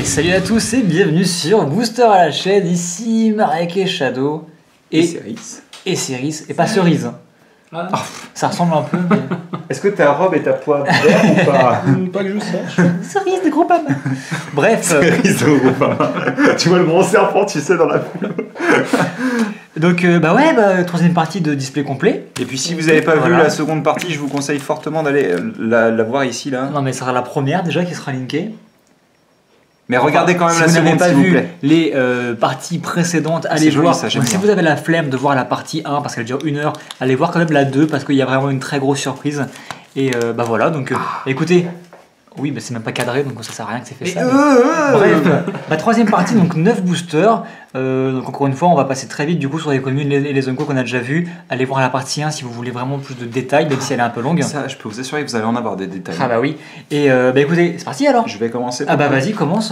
Salut à tous et bienvenue sur Booster à la chaîne, ici Marek et Shadow et Cerise et pas Cerise. Ah. Oh, ça ressemble un peu mais... Est-ce que ta robe et ta poire vert ou pas? Pas que je sache. Cerise de Groupama. Bref. Cerise de Groupama. Tu vois le grand serpent, tu sais, dans la foule. Donc troisième partie de display complet. Et puis si vous n'avez pas vu la seconde partie, je vous conseille fortement d'aller la voir ici là. Non mais ça sera la première déjà qui sera linkée. Mais regardez quand même la seconde, pas s'il vous vu plaît. Les parties précédentes, allez voir. Ça, donc, si vous avez la flemme de voir la partie 1 parce qu'elle dure 1 heure, allez voir quand même la 2 parce qu'il y a vraiment une très grosse surprise. Et voilà, donc écoutez, oui, mais c'est même pas cadré donc ça sert à rien que c'est fait ça. Bref, la troisième partie, donc 9 boosters. Donc encore une fois, on va passer très vite du coup sur les communes et les Unco qu'on a déjà vu. Allez voir la partie 1 si vous voulez vraiment plus de détails, même si elle est un peu longue. Ça, je peux vous assurer que vous allez en avoir des détails. Ah bah oui. Et écoutez, c'est parti alors. Je vais commencer. Ah bah vas-y, commence.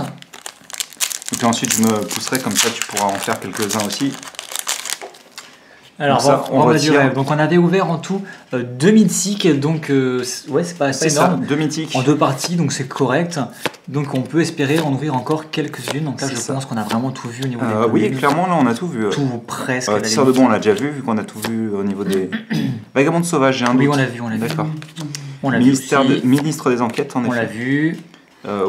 Et puis ensuite, je me pousserai comme ça, tu pourras en faire quelques-uns aussi. Alors, donc ça, on retire. Donc on avait ouvert en tout 2 mythiques, donc ouais, c'est pas assez énorme. Ça, 2 mythiques. En 2 parties, donc c'est correct. Donc on peut espérer en ouvrir encore quelques-unes. Donc là, je pense qu'on a vraiment tout vu au niveau des oui, clairement, là, on a tout vu. Tout presque. Tisseur de bon, on l'a déjà vu qu'on a tout vu au niveau des... Vagabond sauvage, j'ai un doute. Oui, on l'a vu, D'accord. Ministre des enquêtes, en effet. On l'a vu.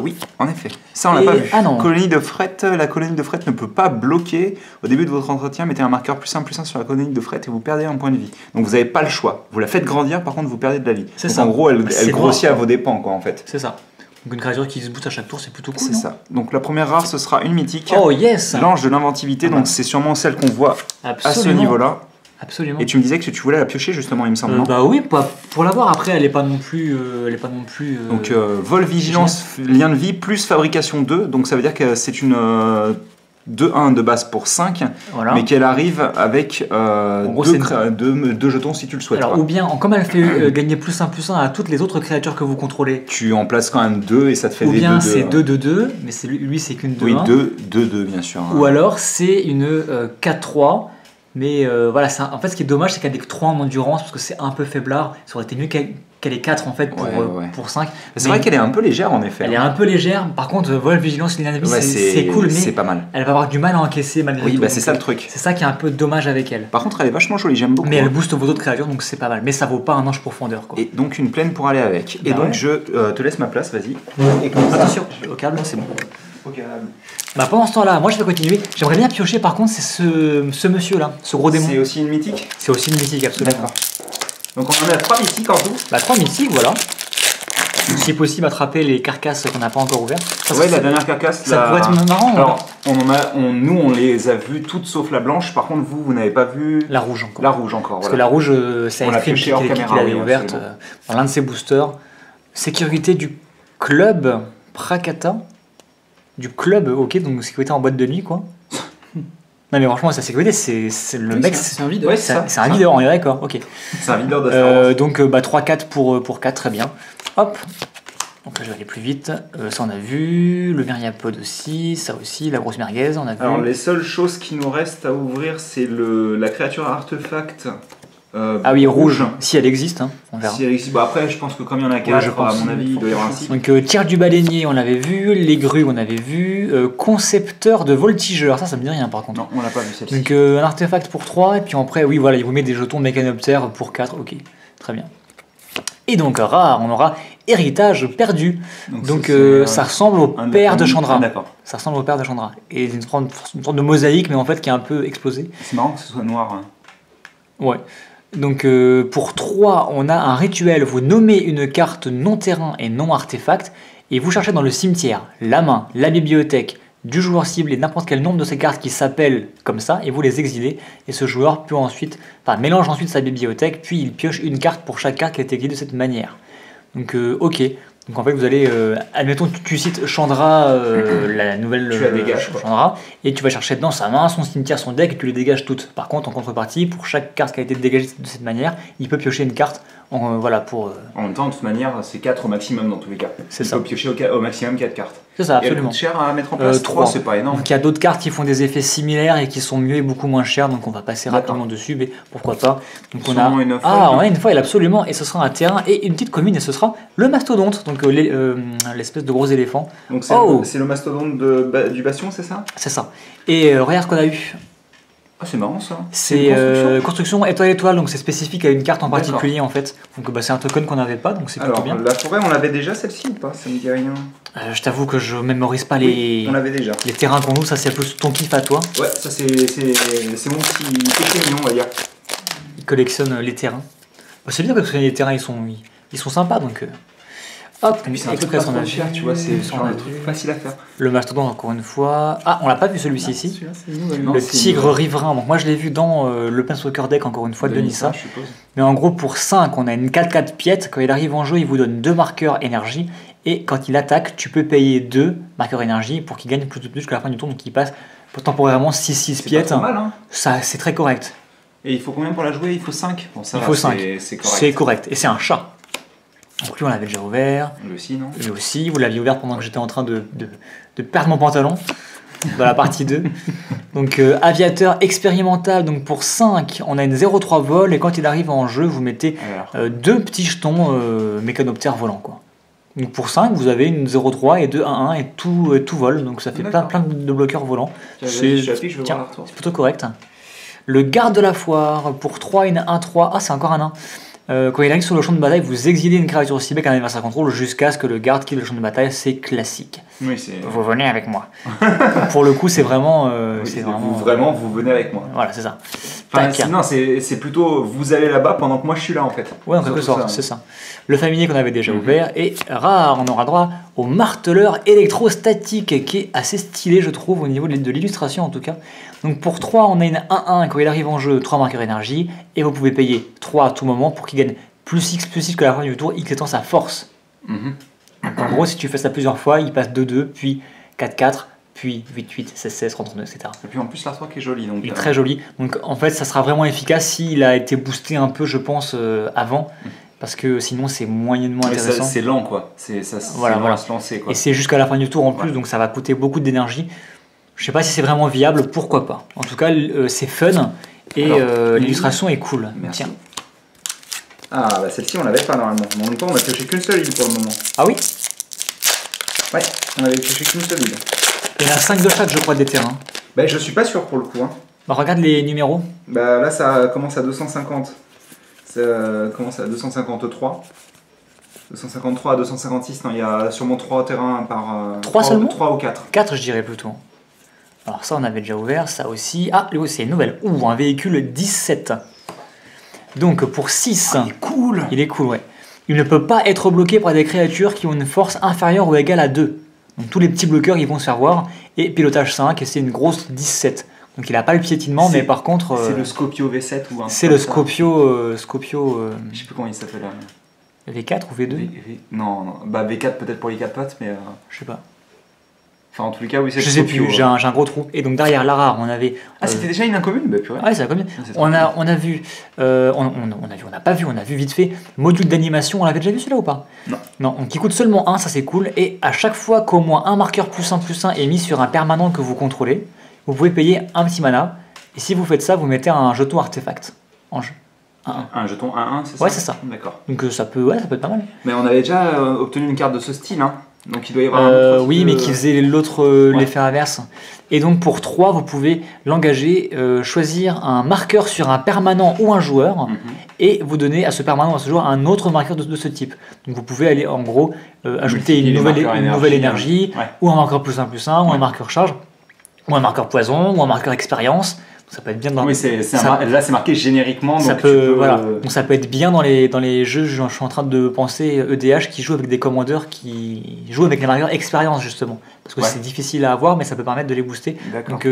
Oui, en effet. Ça, on l'a pas vu. Ah non. Colonie de fret. La colonie de fret ne peut pas bloquer. Au début de votre entretien, mettez un marqueur +1/+1 sur la colonie de fret et vous perdez un point de vie. Donc vous n'avez pas le choix. Vous la faites grandir, par contre, vous perdez de la vie. C'est donc, ça. En gros, elle grossit à vos dépens, quoi, en fait. C'est ça. Donc une créature qui se booste à chaque tour, c'est plutôt cool. C'est ça. Donc la première rare, ce sera une mythique. Oh yes. L'ange de l'inventivité. Donc c'est sûrement celle qu'on voit à ce niveau-là. Absolument. Et tu me disais que tu voulais la piocher justement, il me semble. Bah oui, pour l'avoir après, elle est pas non plus. Donc vol, vigilance, lien de vie plus fabrication 2. Donc ça veut dire que c'est une 2-1 de base pour 5, mais qu'elle arrive avec 2 jetons si tu le souhaites. Alors, ou bien, comme elle fait gagner +1/+1 à toutes les autres créatures que vous contrôlez, tu en places quand même 2 et ça te fait des 2-2. Ou bien c'est 2-2-2, mais lui c'est qu'une 2-1. Oui, 2-2 bien sûr. Ou alors c'est une 4-3. Mais voilà, en fait, ce qui est dommage, c'est qu'elle a que 3 en endurance parce que c'est un peu faiblard. Ça aurait été mieux qu'elle ait 4 en fait pour 5. C'est vrai qu'elle est un peu légère en effet. Elle est un peu légère. Par contre, vol, vigilance, ligne de vie, c'est cool, mais c'est pas mal. Elle va avoir du mal à encaisser malgré tout. Oui, c'est ça le truc. C'est ça qui est un peu dommage avec elle. Par contre, elle est vachement jolie, j'aime beaucoup. Mais elle booste vos autres créatures, donc c'est pas mal. Mais ça vaut pas un ange profondeur, quoi. Et donc une plaine pour aller avec. Et donc je te laisse ma place, vas-y. Et attention, au câble, c'est bon. Bah pendant ce temps-là, moi je vais continuer. J'aimerais bien piocher par contre, c'est ce monsieur-là, ce gros démon. C'est aussi une mythique? C'est aussi une mythique, absolument. D'accord. Donc on en a 3 mythiques en tout? Bah 3 mythiques, voilà. Si possible, attraper les carcasses qu'on n'a pas encore ouvertes. La dernière carcasse, ça pourrait être marrant. Alors, nous on les a vues toutes sauf la blanche. Par contre, vous n'avez pas vu la rouge encore. La rouge encore. Parce que la rouge, c'est un stream qu'il avait ouverte dans l'un de ses boosters. Sécurité du club Prakata. Du club, ok, donc sécurité en boîte de nuit, quoi. Non mais franchement, sa sécurité, c'est le mec, c'est un videur. C'est un videur, on est d'accord, ok. C'est un videur de donc 3-4 pour 4, très bien. Hop. Donc là, je vais aller plus vite. Ça, on a vu. Le myriapode aussi, ça aussi. La grosse merguez, on a vu. Alors, les seules choses qui nous restent à ouvrir, c'est la créature artefact. Ah oui, rouge, si elle existe, hein, on verra. Si elle existe, après je pense que comme il y en a 4, à mon avis, il doit y avoir un cycle. Donc tir du baleinier, on l'avait vu, les grues, on avait vu, concepteur de voltigeur, ça me dit rien par contre. Non, on l'a pas vu celle-ci. Donc un artefact pour 3, et puis après, oui, voilà, il vous met des jetons mécanoptères pour 4, ok, très bien. Et donc rare, on aura héritage perdu. Donc ça ressemble au père de Chandra. D'accord. Ça ressemble au père de Chandra. Et une sorte de mosaïque, mais en fait qui est un peu explosée. C'est marrant que ce soit noir. Ouais. Donc pour 3, on a un rituel, vous nommez une carte non terrain et non artefact, et vous cherchez dans le cimetière la main, la bibliothèque du joueur cible et n'importe quel nombre de ces cartes qui s'appellent comme ça, et vous les exilez, et ce joueur peut ensuite, mélange ensuite sa bibliothèque, puis il pioche une carte pour chaque carte qui a été exilée de cette manière. Donc ok. Donc en fait vous allez, admettons tu cites Chandra, la nouvelle Chandra, et tu vas chercher dans sa main, son cimetière, son deck, et tu les dégages toutes. Par contre en contrepartie, pour chaque carte qui a été dégagée de cette manière, il peut piocher une carte Voilà, pour... En même temps, de toute manière, c'est 4 au maximum dans tous les cas. C'est ça. Il faut piocher au maximum 4 cartes. C'est ça, absolument. Et elle coûte cher à mettre en place 3, c'est pas énorme. Donc il y a d'autres cartes qui font des effets similaires et qui sont mieux et beaucoup moins chères, donc on va passer rapidement dessus, mais pourquoi pas. Donc on a une foil, absolument, et ce sera un terrain et une petite commune, et ce sera le mastodonte, donc l'espèce de gros éléphant. Donc c'est le mastodonte du bastion, c'est ça? C'est ça. Et regarde ce qu'on a eu. Ah, c'est marrant ça. C'est construction étoile, donc c'est spécifique à une carte en particulier en fait. Donc c'est un token qu'on n'avait pas, donc c'est plutôt bien. La forêt, on l'avait déjà celle-ci ou pas? Ça me dit rien. Je t'avoue que je mémorise pas les. On l'avait déjà. Les terrains qu'on ouvre, ça c'est plus ton kiff à toi. Ouais, ça c'est mon petit mignon, on va dire. Il collectionne les terrains. C'est bien parce que les terrains ils sont sympas donc. Hop, et puis c'est un truc pas trop cher, tu vois, c'est un truc facile à faire. Le mastodonte encore une fois. Ah, on l'a pas vu celui-ci ici. Le tigre riverain. Donc moi je l'ai vu dans le Planeswalker deck encore une fois de Nissa. Mais en gros pour 5, on a une 4/4 piète. Quand il arrive en jeu, il vous donne 2 marqueurs énergie. Et quand il attaque, tu peux payer 2 marqueurs énergie pour qu'il gagne plus de plus jusqu'à la fin du tour. Donc il passe temporairement 6/6 piètes. C'est pas mal, hein. Ça, c'est très correct. Et il faut combien pour la jouer? Il faut 5. Bon, ça il faut 5. C'est correct. C'est correct. Et c'est un chat. Donc lui on l'avait déjà ouvert. Lui aussi, non? Lui aussi, vous l'aviez ouvert pendant que j'étais en train de perdre mon pantalon dans la partie 2. Donc aviateur expérimental, donc pour 5 on a une 0,3 vol et quand il arrive en jeu vous mettez 2 petits jetons mécanoptères volants quoi. Donc pour 5 vous avez une 0,3 et 2 1-1 et tout vol, donc ça fait plein de bloqueurs volants. C'est plutôt correct. Le garde de la foire, pour 3 une 1-3, ah c'est encore un 1. Quand il arrive sur le champ de bataille, vous exilez une créature ciblée qu'un adversaire contrôle jusqu'à ce que le garde quitte le champ de bataille, c'est classique. Oui, vous venez avec moi. Pour le coup, c'est vraiment. Vous venez avec moi. Voilà, c'est ça. Enfin, non, c'est plutôt vous allez là-bas pendant que moi je suis là en fait. Ouais, en quelque sorte, c'est ça. Le familier qu'on avait déjà ouvert, et rare, on aura droit au marteleur électrostatique qui est assez stylé, je trouve, au niveau de l'illustration en tout cas. Donc pour 3, on a une 1-1 quand il arrive en jeu, 3 marqueurs énergie, et vous pouvez payer 3 à tout moment pour qu'il gagne plus X que la fin du tour, X étant sa force. Donc en gros, si tu fais ça plusieurs fois, il passe 2-2, puis 4-4, puis 8-8, 16-16, 32, etc. Et puis en plus, l'artwork est joli. Donc, il est très joli. Donc en fait, ça sera vraiment efficace s'il a été boosté un peu, je pense, avant. Parce que sinon, c'est moyennement intéressant. C'est lent, quoi. C'est lent à se lancer, quoi. Et c'est jusqu'à la fin du tour en plus, donc ça va coûter beaucoup d'énergie. Je sais pas si c'est vraiment viable, pourquoi pas. En tout cas, c'est fun et l'illustration est cool. Merci. Tiens. Ah, bah celle-ci, on l'avait pas normalement. En même temps, on a pioché qu'une seule île pour le moment. Ah oui? Ouais, on avait pioché qu'une seule île. Il y en a 5 de chaque, je crois, des terrains. Bah, je suis pas sûr pour le coup. Hein. Bah, regarde les numéros. Bah, là, ça commence à 250. Ça commence à 253. 253 à 256. Non, il y a sûrement 3 terrains par. 3 seulement? 3 ou 4. 4, je dirais plutôt. Alors, ça, on avait déjà ouvert. Ça aussi. Ah, c'est une nouvelle. Ouh, un véhicule 17. Donc, pour 6. Ah, il est cool. Il est cool, ouais. Il ne peut pas être bloqué par des créatures qui ont une force inférieure ou égale à 2. Donc tous les petits bloqueurs ils vont se faire voir. Et pilotage 5, et c'est une grosse 17. Donc il n'a pas le piétinement, mais par contre... c'est le Scopio V7 ou un... C'est le Scopio... Je sais plus comment il s'appelle là. V4 ou V2 non, bah V4 peut-être pour les 4 pattes, mais... Je sais pas. Enfin en tous les cas, oui, c'est je sais plus, j'ai un gros trou. Et donc derrière la rare, on avait... Ah, c'était déjà une incommune? Bah purée. Ouais, c'est la commune. On a vu... on n'a pas vu, on a vu vite fait. Module d'animation, on l'avait déjà vu celui-là ou pas? Non. Non, donc qui coûte seulement 1, ça c'est cool. Et à chaque fois qu'au moins un marqueur +1/+1 est mis sur un permanent que vous contrôlez, vous pouvez payer un petit mana. Et si vous faites ça, vous mettez un jeton artefact en jeu. Un jeton 1-1, c'est ça? Ouais, c'est ça. D'accord. Donc ça peut être pas mal. Mais on avait déjà obtenu une carte de ce style, hein. Donc il doit y avoir oui, mais qui faisait l'autre l'effet inverse. Et donc pour 3, vous pouvez l'engager, choisir un marqueur sur un permanent ou un joueur, et vous donner à ce permanent ou à ce joueur un autre marqueur de ce type. Donc vous pouvez aller en gros ajouter une nouvelle énergie, ou un marqueur +1/+1, ou un marqueur charge, ou un marqueur poison, ou un marqueur expérience. Ça peut être bien dans... Oui, là c'est marqué génériquement. Ça donc voilà. Donc ça peut être bien dans les jeux. Je suis en train de penser EDH qui joue avec des commandeurs qui jouent avec les marqueurs expérience justement. Parce que c'est difficile à avoir, mais ça peut permettre de les booster. Donc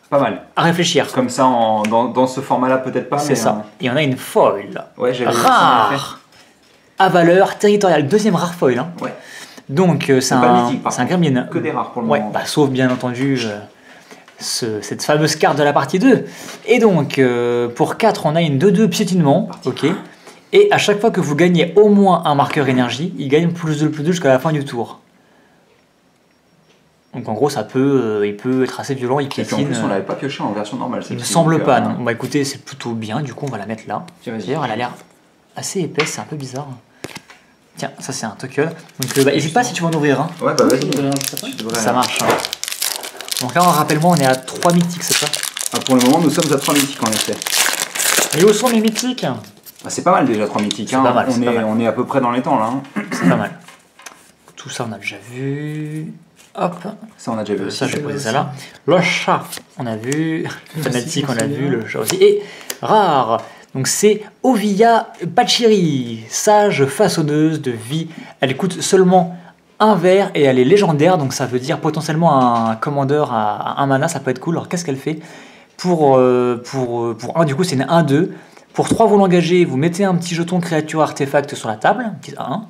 pas mal. À réfléchir. Comme ça, dans ce format-là, peut-être pas. C'est ça. Et on a une foil. Ouais, rare. À valeur territoriale. Deuxième rare foil. Hein. Ouais. Donc c'est un gremlin. Que des rares pour le moment. Bah, sauf bien entendu. Cette fameuse carte de la partie 2. Et donc, pour 4, on a une 2-2 piétinement. Ok. Et à chaque fois que vous gagnez au moins un marqueur énergie, il gagne +2 jusqu'à la fin du tour. Donc en gros, il peut être assez violent, il piétine. Et en plus, on l'avait pas pioché en version normale. Il me semble pas, non. Bah écoutez, c'est plutôt bien, du coup on va la mettre là. D'ailleurs, elle a l'air assez épaisse, c'est un peu bizarre. Tiens, ça c'est un token. Donc n'hésite pas si tu veux en ouvrir un. Ouais, bah vas-y. Ça marche. Hein. Donc là, rappelle-moi, on est à 3 mythiques, c'est ça? Pour le moment, nous sommes à 3 mythiques en effet. Et où sont les mythiques? C'est pas mal déjà 3 mythiques. Hein. On est à peu près dans les temps là. Hein. C'est pas mal. Tout ça, on a déjà vu. Hop. Ça, on a déjà vu. Ça, je vais poser ça là. Le chat, on a vu. Fanatique, on a vu. Le chat aussi. Et rare. Donc c'est Ovia Pachiri, sage façonneuse de vie. Elle coûte seulement 1 vert et elle est légendaire, donc ça veut dire potentiellement un commandeur à 1 mana, ça peut être cool. Alors qu'est-ce qu'elle fait pour 1, du coup c'est une 1-2. Pour 3 vous l'engagez, vous mettez un petit jeton créature artefact sur la table, un petit 1.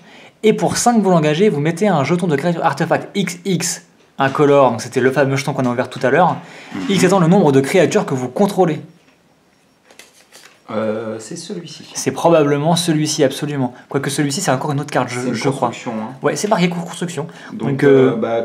Et pour 5 vous l'engagez, vous mettez un jeton de créature artefact XX incolore, donc c'était le fameux jeton qu'on a ouvert tout à l'heure. X étant le nombre de créatures que vous contrôlez. C'est celui-ci. C'est probablement celui-ci, absolument. Quoique celui-ci, c'est encore une autre carte, je crois. Hein. Ouais, c'est marqué construction. Donc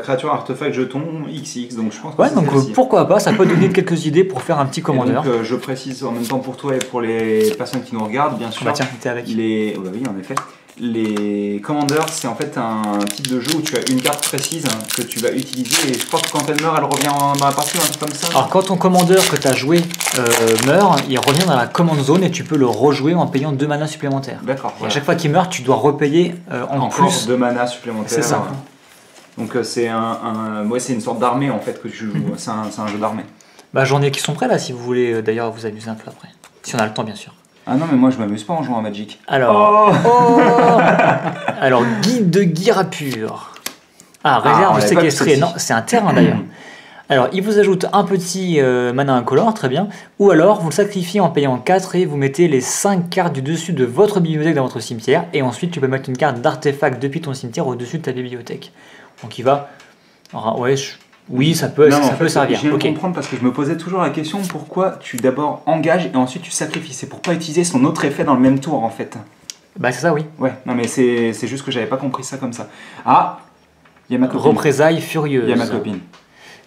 créature, artefact, jeton, XX. Donc je pense que ouais, donc pourquoi pas, ça peut donner quelques idées pour faire un petit commandeur. Donc je précise en même temps pour toi et pour les personnes qui nous regardent, bien sûr. Bah tiens, t'es avec. Oui, en effet. Les commandeurs, c'est en fait un type de jeu où tu as une carte précise que tu vas utiliser et je crois que quand elle meurt, elle revient dans la partie ou un truc comme ça. Alors quand ton commandeur que tu as joué meurt, il revient dans la command zone et tu peux le rejouer en payant 2 mana supplémentaires. D'accord. Voilà. À chaque fois qu'il meurt, tu dois repayer en plus 2 mana supplémentaires. C'est ça. Donc c'est c'est une sorte d'armée en fait que tu joues. C'est un jeu d'armée. Bah j'en ai qui sont prêts là si vous voulez d'ailleurs vous amuser un peu après. Si on a le temps bien sûr. Ah non, mais moi je m'amuse pas en jouant à Magic. Alors, alors guide de Girapur. Ah, réserve séquestrée. Non, c'est un terrain d'ailleurs. Alors, il vous ajoute un petit mana incolore, très bien. Ou alors, vous le sacrifiez en payant 4 et vous mettez les 5 cartes du dessus de votre bibliothèque dans votre cimetière. Et ensuite, tu peux mettre une carte d'artefact depuis ton cimetière au-dessus de ta bibliothèque. Donc, il va. Alors, ouais, oui, ça peut servir. Je viens de comprendre parce que je me posais toujours la question pourquoi tu d'abord engages et ensuite tu sacrifies. C'est pour pas utiliser son autre effet dans le même tour en fait. Bah c'est ça, oui. Ouais, non mais c'est juste que j'avais pas compris ça comme ça. Ah, il y a ma copine. Représailles furieuse. Il y a ma copine.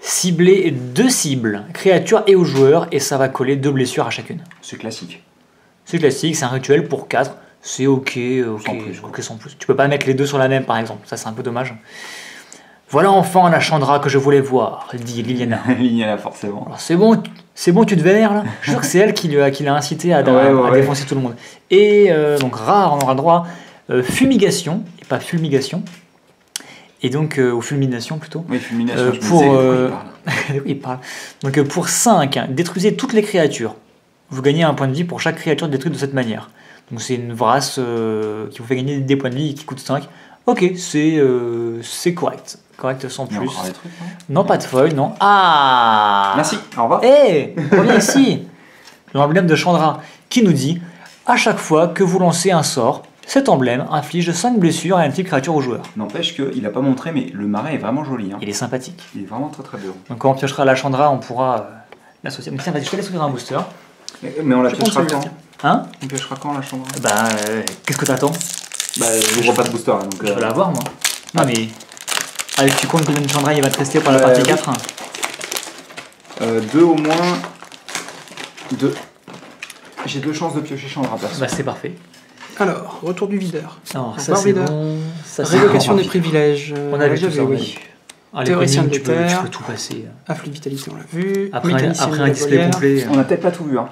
Cibler 2 cibles, créatures et aux joueurs, et ça va coller 2 blessures à chacune. C'est classique. C'est classique, c'est un rituel pour 4. C'est ok, sans plus. Tu peux pas mettre les 2 sur la même par exemple, ça c'est un peu dommage. Voilà enfin la Chandra que je voulais voir, dit Liliana. Liliana, forcément. C'est bon, tu te vénères là. Je jure que c'est elle qui l'a incité à défoncer tout le monde. Et donc rare, on aura le droit. Fumigation, et pas fulmigation. Et donc, ou fulmination plutôt. Oui, fulmination, il parle. Donc pour 5, détruisez toutes les créatures. Vous gagnez un point de vie pour chaque créature détruite de cette manière. Donc c'est une vrasse qui vous fait gagner des points de vie et qui coûte 5. Ok, c'est correct. Correct sans plus. Encore des trucs, non, pas de feuilles, non. Ah, merci, au revoir. Hé, reviens ici. L'emblème de Chandra qui nous dit à chaque fois que vous lancez un sort, cet emblème inflige 5 blessures à une petite créature au joueur. N'empêche qu'il n'a pas montré, mais le marais est vraiment joli. Hein. Il est sympathique. Il est vraiment très très beau. Donc quand on piochera la Chandra, on pourra l'associer. Tiens, vas-y, je te laisse ouvrir un booster. Mais on la piochera quand Hein? On piochera quand la Chandra? Bah, qu'est-ce que t'attends? Bah, je vois pas de booster. Donc, je vais l'avoir moi. Non mais. Allez, tu comptes combien de Chandra il va te rester pour la partie 4? 2 au moins. 2. J'ai 2 chances de piocher Chandra, perso. Bah, c'est parfait. Alors, retour du videur. Alors, ça c'est bon. Révocation des privilèges. On a vu tout ça, oui. Théoricien de l'éther. Tu peux tout passer. Afflux de vitalité, on l'a vu. Après un display complet. On a peut-être pas tout vu. Hein.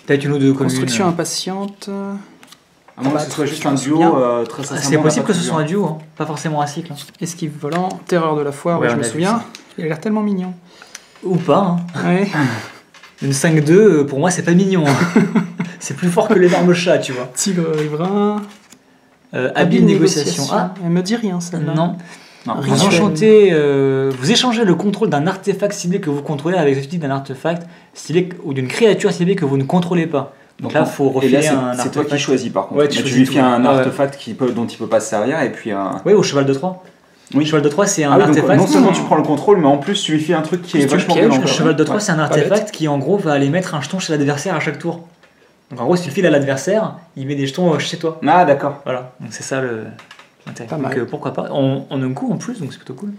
Peut-être une ou deux communes. Construction impatiente. À moins que ce soit juste un duo, très sincèrement. C'est possible que ce soit un duo, hein. Pas forcément un cycle. Hein. Esquive volant, terreur de la foire, ouais, je me souviens. Il a l'air tellement mignon. Ou pas. Hein. Ouais. Une 5-2, pour moi, c'est pas mignon. Hein. C'est plus fort que l'énorme chat, tu vois. Tigre riverain. Habile négociation. Ah, elle me dit rien, celle-là. Non. Vous échangez le contrôle d'un artefact ciblé que vous contrôlez avec le type d'un artefact ciblé ou d'une créature ciblée que vous ne contrôlez pas. Donc là, il faut refiler un artefact. C'est toi qui choisis par contre. Ouais, tu lui fais un artefact dont il peut pas se servir et puis un. Oui, au cheval de 3. Oui, cheval de 3, c'est un artefact. Donc, non seulement tu prends le contrôle, mais en plus tu lui fais un truc qui est vachement bien. Le cheval de 3, c'est un artefact qui en gros va aller mettre un jeton chez l'adversaire à chaque tour. Donc en gros, si tu le files à l'adversaire, il met des jetons chez toi. Ah, d'accord. Voilà, donc c'est ça l'intérêt. Pas mal. Donc pourquoi pas. On a un coup en plus, donc c'est plutôt cool.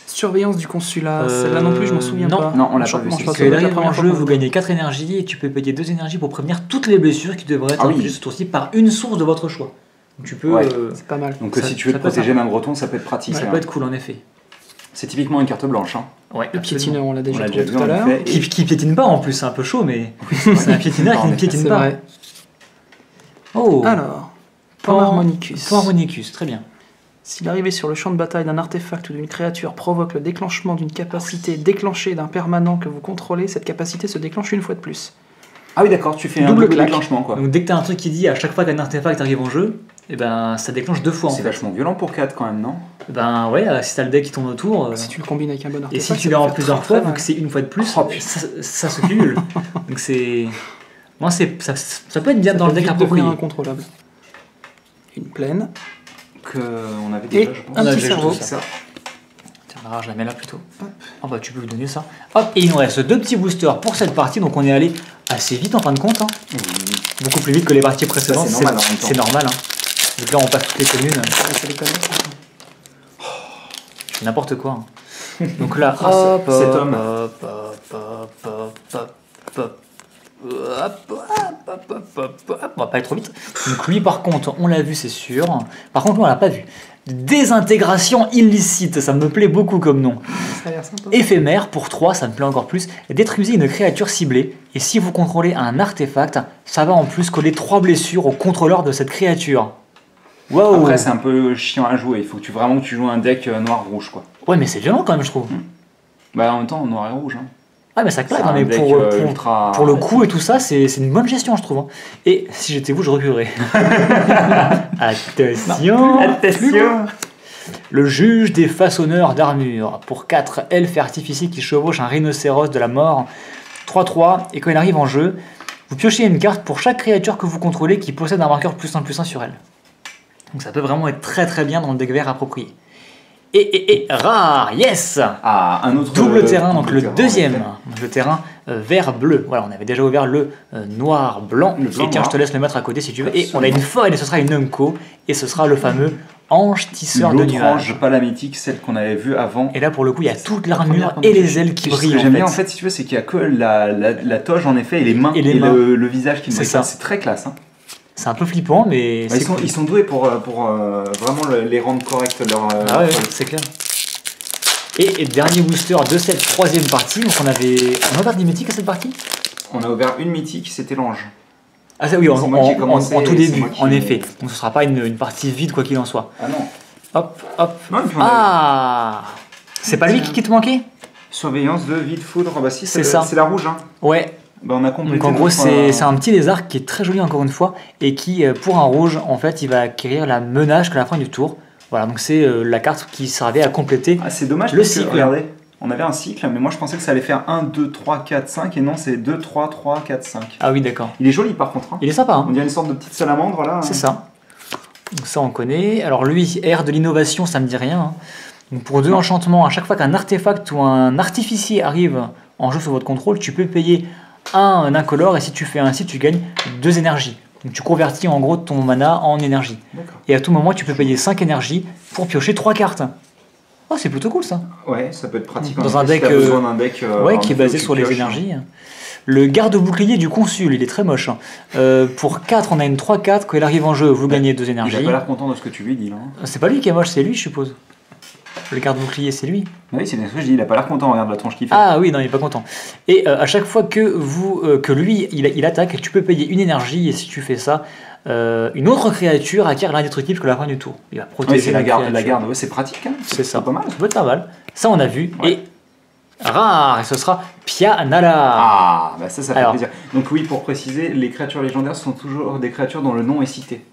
Surveillance du consulat, celle-là non plus, je m'en souviens pas. Non, on l'a pas vu. Parce qu'il arrive en jeu, vous gagnez 4 énergies et tu peux payer 2 énergies pour prévenir toutes les blessures qui devraient être infligées ce tour-ci par une source de votre choix. Donc tu peux. C'est pas mal. Donc si tu veux te protéger d'un breton, ça peut être pratique. Ça peut être cool en effet. C'est typiquement une carte blanche. Hein. Ouais, le piétineur, on l'a déjà vu tout à l'heure. Qui piétine pas en plus, c'est un peu chaud, mais c'est un piétineur qui ne piétine pas. Vrai. Oh. Alors, Panharmonicus. Panharmonicus, très bien. Si l'arrivée sur le champ de bataille d'un artefact ou d'une créature provoque le déclenchement d'une capacité déclenchée d'un permanent que vous contrôlez, cette capacité se déclenche une fois de plus. Ah oui, d'accord, tu fais un double déclenchement quoi. Donc dès que tu as un truc qui dit à chaque fois qu'un artefact arrive en jeu, et ben ça déclenche 2 fois. C'est vachement violent pour 4 quand même, non? Et ben ouais, si t'as le deck qui tourne autour. Si tu le combines avec un bon artefact. Et si tu l'as en plusieurs fois, vu que c'est une fois de plus, ça se cumule. Donc c'est. Moi, ça peut être bien dans le deck approprié. Incontrôlable. Une plaine. On avait déjà, je pense. Un petit cerveau. Tiens, je la mets là plutôt. Ah bah tu peux lui donner ça. Hop, et il nous reste 2 petits boosters pour cette partie, donc on est allé assez vite en fin de compte. Hein. Beaucoup plus vite que les parties précédentes. C'est normal. Hein. Donc là on passe toutes les communes. C'est n'importe quoi. Hein. Donc là, hop, cet homme. On va pas aller trop vite. Donc lui par contre on l'a vu c'est sûr. Par contre lui on l'a pas vu. Désintégration illicite, ça me plaît beaucoup comme nom. Ça a l'air sympa. Éphémère pour 3, ça me plaît encore plus. Détruisez une créature ciblée et si vous contrôlez un artefact, ça va en plus coller 3 blessures au contrôleur de cette créature. Wow. Après c'est un peu chiant à jouer, il faut que tu joues un deck noir-rouge quoi. Ouais mais c'est violent quand même je trouve. Bah en même temps noir et rouge. Hein. Ah mais ça claque, hein, mais pour le coup et tout ça, c'est une bonne gestion je trouve. Hein. Et si j'étais vous, je reculerais. Attention. Le juge des façonneurs d'armure. Pour 4 elfes artificiers qui chevauchent un rhinocéros de la mort. 3-3, et quand il arrive en jeu, vous piochez une carte pour chaque créature que vous contrôlez qui possède un marqueur +1/+1 sur elle. Donc ça peut vraiment être très très bien dans le deck vert approprié. Et rare, yes. Ah, un autre double terrain, donc le deuxième, le terrain vert-bleu. Voilà, on avait déjà ouvert le noir-blanc. Et tiens, je te laisse le mettre à côté si tu veux. Et on a une foile, et ce sera une Unco, et ce sera le fameux ange tisseur de nuages. Ange, pas la mythique, celle qu'on avait vue avant. Et là, pour le coup, il y a toute l'armure et les ailes qui brillent. Ce que j'aime bien, en fait, si tu veux, c'est qu'il n'y a que la toge, en effet, et les mains, et le visage qui nous ça. C'est très classe. Hein. C'est un peu flippant, mais ils sont doués pour vraiment les rendre corrects. Ah ouais, c'est clair. Et dernier booster de cette 3e partie. Donc on a ouvert des mythiques à cette partie. On a ouvert une mythique, c'était l'ange. Ah ça oui, en tout début, en effet. Donc ce ne sera pas une partie vide quoi qu'il en soit. Ah non. Hop, hop. Non, c'est pas lui qui te manquait? Surveillance de vide foudre. Bah si, c'est ça. C'est la rouge. Hein. Ouais. Bah on a complété. Donc en gros c'est un petit lézard qui est très joli encore une fois et qui pour un rouge en fait il va acquérir la menace jusqu'à la fin du tour. Voilà donc c'est la carte qui servait à compléter c'est dommage le cycle. Regardez, on avait un cycle mais moi je pensais que ça allait faire 1, 2, 3, 4, 5 et non c'est 2, 3, 3, 4, 5. Ah oui d'accord. Il est joli par contre. Hein. Il est sympa. Hein. On dirait une sorte de petite salamandre là. C'est ça. Donc ça on connaît. Alors lui air de l'innovation ça me dit rien. Hein. Donc pour 2 enchantements à chaque fois qu'un artefact ou un artificier arrive en jeu sous votre contrôle tu peux payer un incolore et si tu fais ainsi tu gagnes 2 énergies. Donc tu convertis en gros ton mana en énergie. Et à tout moment tu peux payer 5 énergies pour piocher 3 cartes. Oh c'est plutôt cool ça. Ouais ça peut être pratique. Dans un deck, qui est basé sur les énergies. Le garde-bouclier du consul, il est très moche. Pour 4 on a une 3-4, quand il arrive en jeu vous gagnez 2 énergies. Il a pas l'air content de ce que tu lui dis là. C'est pas lui qui est moche, c'est lui je suppose. Le garde-bouclier, c'est lui. Oui, c'est ce que je dis, il a pas l'air content, regarde la tronche qu'il fait. Ah oui, non, il est pas content. Et à chaque fois que lui, il attaque, tu peux payer une énergie, et si tu fais ça, une autre créature acquiert l'indestructible que la fin du tour. Il va protéger la garde, ouais, c'est pratique. Hein. C'est ça. Pas mal. Ça peut être pas mal. Ça, on a vu. Ouais. Et rare, et ce sera Pianala. Ah, bah ça fait plaisir. Donc oui, pour préciser, les créatures légendaires sont toujours des créatures dont le nom est cité.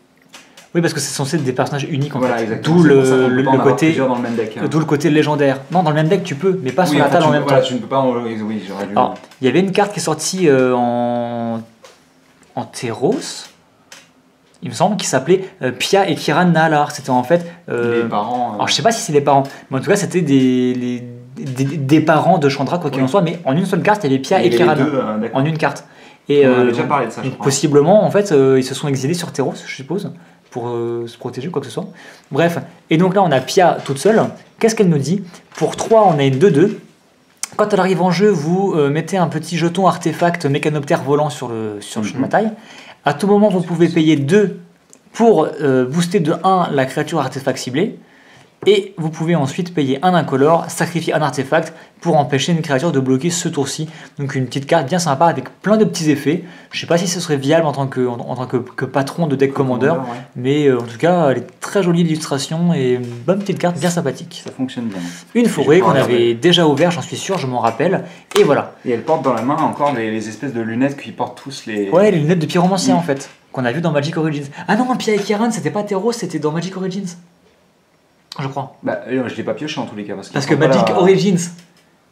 Oui, parce que c'est censé être des personnages uniques en fait. D'où le côté. Dans le même deck, hein. D'où le côté légendaire. Non, dans le même deck tu peux, mais pas sur la table en même temps. Tu ne peux pas. Oui, j'aurais dû. Alors, il y avait une carte qui est sortie en Terros, il me semble, qui s'appelait Pia et Kiran Nahlar. C'était en fait. Les parents. Alors je sais pas si c'est les parents, mais en tout cas c'était des parents de Chandra, quoi qu'il en soit, mais en une seule carte il y avait Pia et Kiran. En une carte. Et on avait déjà parlé de ça, je crois. Possiblement, en fait, ils se sont exilés sur Terros, je suppose, pour se protéger, quoi que ce soit. Bref, et donc là, on a Pia toute seule. Qu'est-ce qu'elle nous dit? Pour 3, on a une 2-2. Quand elle arrive en jeu, vous mettez un petit jeton artefact mécanoptère volant sur le champ de bataille. À tout moment, vous pouvez payer 2 pour booster de 1 la créature artefact ciblée. Et vous pouvez ensuite payer un incolore, sacrifier un artefact pour empêcher une créature de bloquer ce tour-ci. Donc une petite carte bien sympa avec plein de petits effets. Je ne sais pas si ce serait viable en tant que patron de deck commander, mais en tout cas, elle est très jolie d'illustration et une bonne petite carte bien sympathique. Ça fonctionne bien. Une forêt qu'on avait déjà ouvert, j'en suis sûr, je m'en rappelle. Et voilà. Et elle porte dans la main encore les espèces de lunettes qui portent tous les... Ouais, les lunettes de pyromancien en fait, qu'on a vu dans Magic Origins. Ah non, Pia et Kiran, c'était pas Terros, c'était dans Magic Origins. Je crois. Bah, je l'ai pas pioché en tous les cas. Parce que Magic Origins,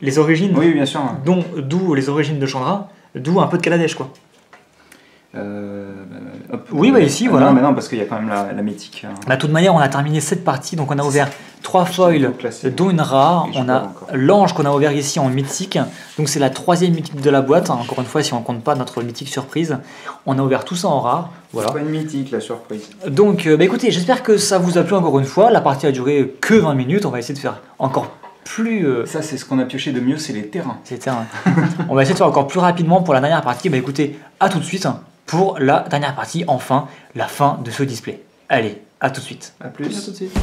les origines, oui, bien sûr. D'où les origines de Chandra, d'où un peu de Kaladesh, quoi. Oui, bah ici, voilà. Non, mais non, parce qu'il y a quand même la mythique. De toute manière, on a terminé cette partie, donc on a ouvert 3 foils, dont une rare. On a l'ange qu'on a ouvert ici en mythique, donc c'est la 3e mythique de la boîte. Encore une fois, si on compte pas notre mythique surprise, on a ouvert tout ça en rare. Voilà. C'est pas une mythique la surprise. Donc, écoutez, j'espère que ça vous a plu encore une fois. La partie a duré que 20 minutes. On va essayer de faire encore plus. Ça, c'est ce qu'on a pioché de mieux, c'est les terrains. C'est les terrains. On va essayer de faire encore plus rapidement pour la dernière partie. Bah écoutez, à tout de suite pour la dernière partie. Enfin, la fin de ce display. Allez, à tout de suite. À plus. À tout de suite.